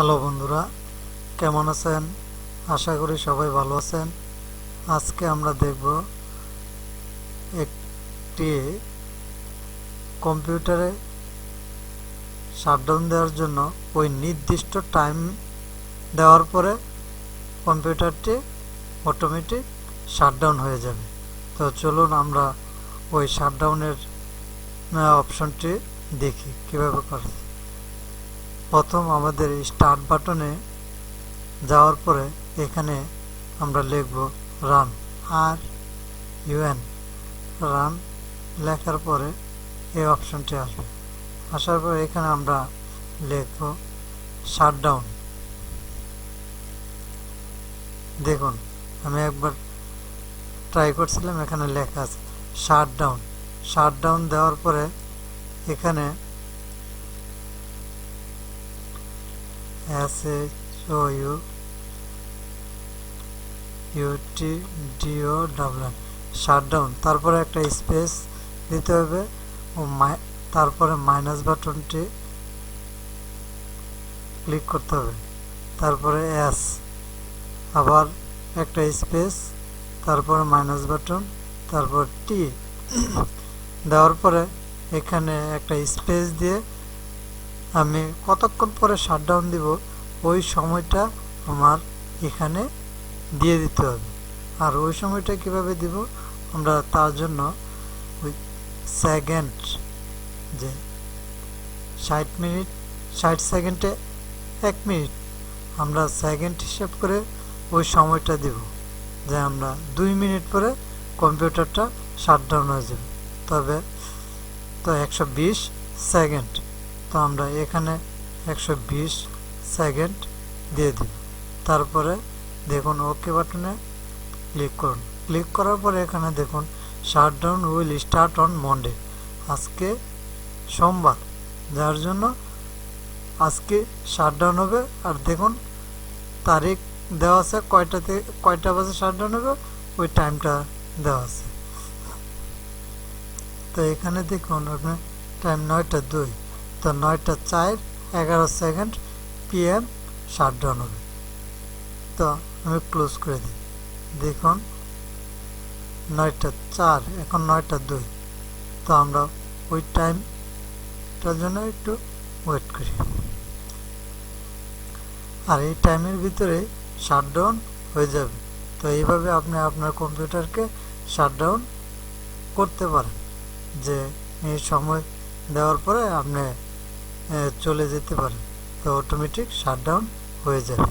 Hello বন্ধুরা, কেমন আছেন? আশা করি সবাই ভালো আছেন। আজকে আমরা দেখব একটি কম্পিউটারে শাটডাউন দেওয়ার জন্য ওই নির্দিষ্ট টাইম দেওয়ার পরে কম্পিউটারটি অটোমেটিক শাটডাউন হয়ে যাবে। তো চলুন আমরা ওই শাটডাউনের অপশনটি দেখি কিভাবে করে। প্রথম আমাদের স্টার্ট বাটনে যাওয়ার পরে এখানে আমরা লিখব রান, RUN, রান লেখার পরে এই অপশনটি আসবে। আসার পরে এখানে আমরা লিখব শাটডাউন। দেখুন আমি একবার ট্রাই করছিলাম, এখানে লেখা আছে শাটডাউন। শাটডাউন দেওয়ার পরে এখানে SHOUTDOWN শাটডাউন, তারপরে একটা স্পেস দিতে হবে ও তারপরে মাইনাস বাটনটি ক্লিক করতে হবে, তারপরে S, আবার একটা স্পেস, তারপরে মাইনাস বাটন, তারপর T দেওয়ার পরে এখানে একটা স্পেস দিয়ে আমি কতক্ষণ পরে শাটডাউন দিব ওই সময়টা আমার এখানে দিয়ে দিতে হবে। আর ওই সময়টা কিভাবে দিব আমরা, তার জন্য ওই সেকেন্ড, যে 60 সেকেন্ডে 1 মিনিট, আমরা সেকেন্ড হিসেব করে ওই সময়টা দিব, যে আমরা 2 মিনিট পরে কম্পিউটারটা শাটডাউন হয়ে যাবে। তবে তো 120 সেকেন্ড, তো আমরা এখানে 120 সেকেন্ড দিয়ে দিব। তারপরে দেখুন ওকে বাটনে ক্লিক করুন। ক্লিক করার পরে এখানে দেখুন shutdown will start on Monday, আজকে সোমবার, যার জন্য আজকে শাটডাউন হবে। আর দেখুন তারিখ দেওয়া আছে, কয়টা বাজে শাটডাউন হবে ওই টাইমটা দেওয়া আছে। তো এখানে দেখুন আপনি টাইম 9:02, তো 9:04 PM শাটডাউন হবে। তো আমি ক্লোজ করে দিই। দেখুন 9:04, এখন 9:02, তো আমরা ওই টাইমটার জন্য একটু ওয়েট করি। আর এই টাইমের ভিতরে শাটডাউন হয়ে যাবে। তো এইভাবে আপনি আপনার কম্পিউটারকে শাটডাউন করতে পারেন, যে এই সময় দেওয়ার পরে আপনি চলে যেতে পারেন, তো অটোমেটিক শাটডাউন হয়ে যাবে।